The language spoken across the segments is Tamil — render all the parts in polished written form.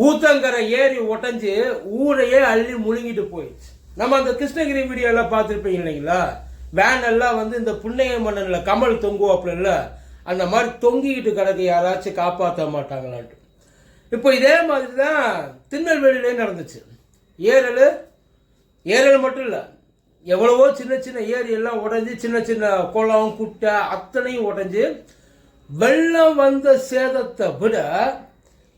ஊத்தங்கரை ஏறி உடஞ்சி ஊரையே அள்ளி முழுங்கிட்டு போயிடுச்சு. நம்ம அந்த கிருஷ்ணகிரி வீடியோ எல்லாம் பார்த்துருப்பீங்க இல்லைங்களா? வேன் எல்லாம் வந்து இந்த புன்னைய மன்னன்ல கமல் தொங்குவாப்புல இல்ல, அந்த மாதிரி தொங்கிக்கிட்டு கிடக்கு, யாராச்சும் காப்பாற்ற மாட்டாங்களான்ட்டு. இப்போ இதே மாதிரி தான் திருநெல்வேலியிலே நடந்துச்சு. ஏரல் மட்டும் இல்லை, எவ்வளவோ சின்ன சின்ன ஏரி எல்லாம் உடஞ்சி, சின்ன சின்ன குளம் குட்டை அத்தனையும் உடஞ்சி, வெள்ளம் வந்த சேதத்தை விட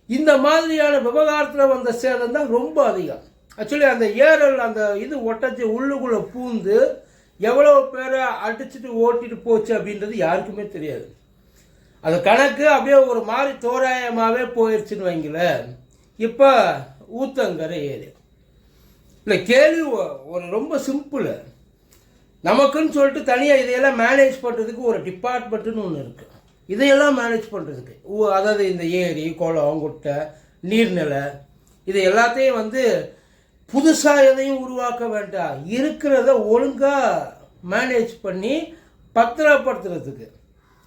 இந்த மாதிரியான விவகாரத்தில் வந்த சேதம் தான் ரொம்ப அதிகம். ஆக்சுவலி அந்த ஏரல் அந்த இது ஒட்டச்சி உள்ளுக்குள்ளே பூந்து எவ்வளோ பேரை அடிச்சுட்டு ஓட்டிட்டு போச்சு அப்படின்றது யாருக்குமே தெரியாது. அது கணக்கு அப்படியே ஒரு மாதிரி தோராயமாகவே போயிடுச்சுன்னு வைங்களேன். இப்போ ஊத்தங்கரை ஏரி இல்லை, கேள்வி ஒரு ரொம்ப சிம்பிள். நமக்குன்னு சொல்லிட்டு தனியாக இதையெல்லாம் மேனேஜ் பண்ணுறதுக்கு ஒரு டிபார்ட்மெண்ட்டுன்னு ஒன்று இருக்குது. இதையெல்லாம் மேனேஜ் பண்ணுறதுக்கு, அதாவது இந்த ஏரி குளம் குட்டை நீர்நிலை இது எல்லாத்தையும் வந்து புதுசாக எதையும் உருவாக்க வேண்டாம், இருக்கிறத ஒழுங்காக மேனேஜ் பண்ணி பத்திரப்படுத்துறதுக்கு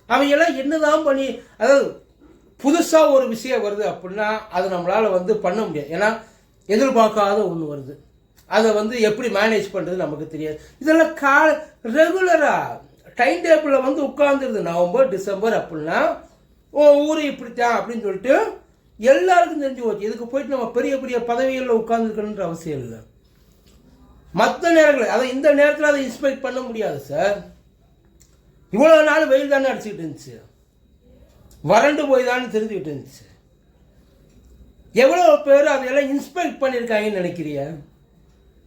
அவையெல்லாம் என்னதான் பண்ணி, அதாவது புதுசாக ஒரு விஷயம் வருது அப்படின்னா அது நம்மளால் வந்து பண்ண முடியாது. ஏன்னா எதிர்பார்க்காத ஒன்று வருது, அதை வந்து எப்படி மேனேஜ் பண்ணுறது நமக்கு தெரியாது. இதெல்லாம் ரெகுலராக டைம் டேபிளில் வந்து உட்காந்துருது. நவம்பர் டிசம்பர் அப்படின்னா ஊர் இப்படித்தான் அப்படின்னு சொல்லிட்டு எல்லாருக்கும் தெரிஞ்சு போச்சு. இதுக்கு போயிட்டு நம்ம பெரிய பெரிய பதவிகளில் உட்காந்துருக்கணுன்ற அவசியம் இல்லை. மற்ற நேரங்கள், அதை இந்த நேரத்தில் அதை இன்ஸ்பெக்ட் பண்ண முடியாது சார். இவ்வளோ நாள் வெயில் தானே அடிச்சுக்கிட்டு இருந்துச்சு, வறண்டு போய் தானே தெரிஞ்சுக்கிட்டு இருந்துச்சு. எவ்வளோ பேர் அதையெல்லாம் இன்ஸ்பெக்ட் பண்ணியிருக்காங்கன்னு நினைக்கிறிய?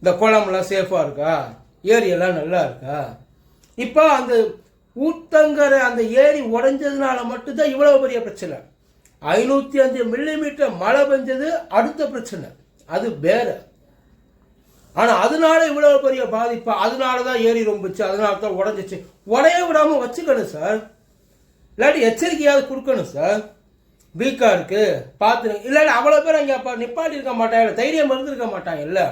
இந்த குளம்லாம் சேஃபாக இருக்கா, ஏரியெல்லாம் நல்லா இருக்கா? இப்போ அந்த ஊத்தங்கரை அந்த ஏரி உடைஞ்சதுனால மட்டும்தான் இவ்வளவு பெரிய பிரச்சனை. 505 மில்லிமீட்டர் மழை பெஞ்சது அடுத்த பிரச்சனை, அது வேற. ஆனால் அதனால இவ்வளவு பெரிய பாதிப்பு, அதனால தான் ஏரி ரொம்பிச்சு, அதனால தான் உடஞ்சிச்சு. உடைய விடாமல் வச்சுக்கணும் சார், இல்லாட்டி எச்சரிக்கையாவது கொடுக்கணும் சார். வீக்காக இருக்கு பார்த்து, இல்லாட்டி அவ்வளோ பேர் அங்கே நிப்பாட்டி இருக்க மாட்டாங்க, தைரியம் இருந்திருக்க மாட்டாங்க. இல்லை,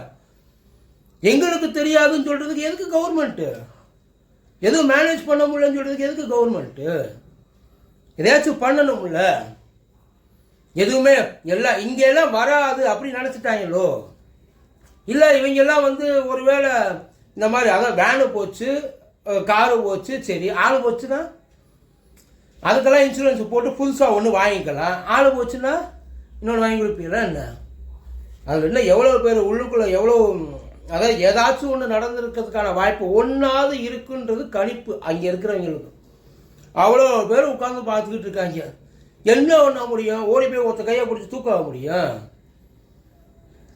எங்களுக்கு தெரியாதுன்னு சொல்றதுக்கு எதுக்கு கவர்மெண்ட்டு? எதுவும் மேனேஜ் பண்ண முடியலன்னு சொல்றதுக்கு எதுக்கு கவர்மெண்ட்டு? எதையாச்சும் பண்ணணும்ல. எதுவுமே எல்லாம் இங்கெல்லாம் வராது அப்படின்னு நினச்சிட்டாங்களோ? இல்லை, இவங்கெல்லாம் வந்து ஒருவேளை இந்த மாதிரி, அதான் வேனு போச்சு, காரு போச்சு, சரி ஆள் போச்சுன்னா அதுக்கெல்லாம் இன்சூரன்ஸ் போட்டு புதுசாக ஒன்று வாங்கிக்கலாம். ஆள் போச்சுன்னா இன்னொன்று வாங்கி கொடுப்பீங்களா என்ன? அதில் இன்னும் எவ்வளோ பேர் உள்ளுக்குள்ளே எவ்வளோ, அதாவது ஏதாச்சும் ஒன்று நடந்திருக்கிறதுக்கான வாய்ப்பு ஒன்றாவது இருக்குன்றது கணிப்பு அங்கே இருக்கிறவங்களுக்கு. அவ்வளோ பேர் உட்காந்து பார்த்துக்கிட்டு இருக்காங்க. என்ன பண்ண முடியும்? ஓடி போய் ஒருத்த கையை பிடிச்சி தூக்க முடியும்?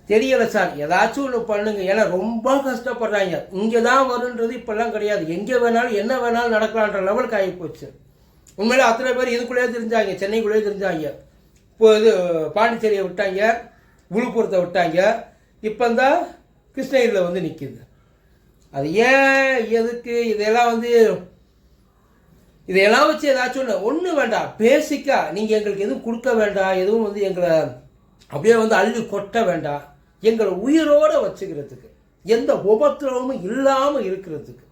தெரியலை சார், ஏதாச்சும் ஒன்று பண்ணுங்க. ஏன்னா ரொம்ப கஷ்டப்படுறாங்க. இங்கே தான் வருன்றது இப்பெல்லாம் கிடையாது, எங்கே வேணாலும் என்ன வேணாலும் நடக்கலான்ற லெவலுக்கு ஆகி போச்சு. உண்மையிலே அத்தனை பேர் இதுக்குள்ளேயே தெரிஞ்சாங்க, சென்னைக்குள்ளேயே தெரிஞ்சாங்க. இப்போ இது பாண்டிச்சேரியை விட்டாங்க, விழுப்புரத்தை விட்டாங்க, இப்போ தான் கிருஷ்ணகிரியில் வந்து நிற்கிது. அது ஏன் எதுக்கு இதெல்லாம் வந்து இதையெல்லாம் வச்சு ஏதாச்சும் ஒன்று வேண்டாம். பேசிக்காக நீங்கள் எங்களுக்கு எதுவும் கொடுக்க வேண்டாம், எதுவும் வந்து எங்களை அப்படியே வந்து அள்ளி கொட்ட வேண்டாம். எங்களை உயிரோடு வச்சுக்கிறதுக்கு, எந்த உபத்திரவமும் இல்லாமல் இருக்கிறதுக்கு,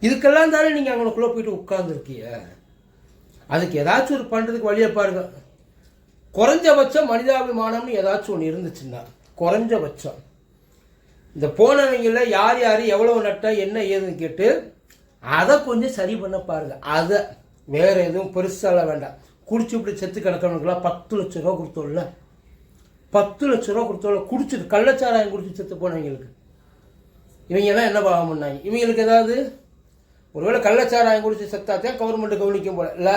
இதுக்கெல்லாம் தானே நீங்கள் அவங்களுக்குள்ளே போயிட்டு உட்கார்ந்துருக்கீங்க. அதுக்கு ஏதாச்சும் ஒரு பண்ணுறதுக்கு வழியை பாருங்க. குறைஞ்சபட்சம் மனிதாபிமானம்னு ஏதாச்சும் ஒன்று இருந்துச்சுன்னா, குறைஞ்சபட்சம் இந்த போனவங்கள யார் யார் எவ்வளோ நட்ட என்ன ஏதுன்னு கேட்டு அதை கொஞ்சம் சரி பண்ண பாருங்க. அதை வேற எதுவும் பெருசால வேண்டாம். குடிச்சு இப்படி செத்து கிடக்கிறவங்களுக்குலாம் 10 லட்ச ரூபா கொடுத்தோம்ல, 10 லட்ச ரூபா கொடுத்தோம்ல, குடிச்சிட்டு கள்ளச்சாராயம் குடிச்சு செத்து போனவங்களுக்கு இவங்க தான் என்ன பாவம் பண்ணாங்க? இவங்களுக்கு ஏதாவது ஒருவேளை கள்ளச்சாராயம் குடிச்சு செத்தாத்தான் கவர்மெண்ட் கவனிக்கும் போல இல்லை.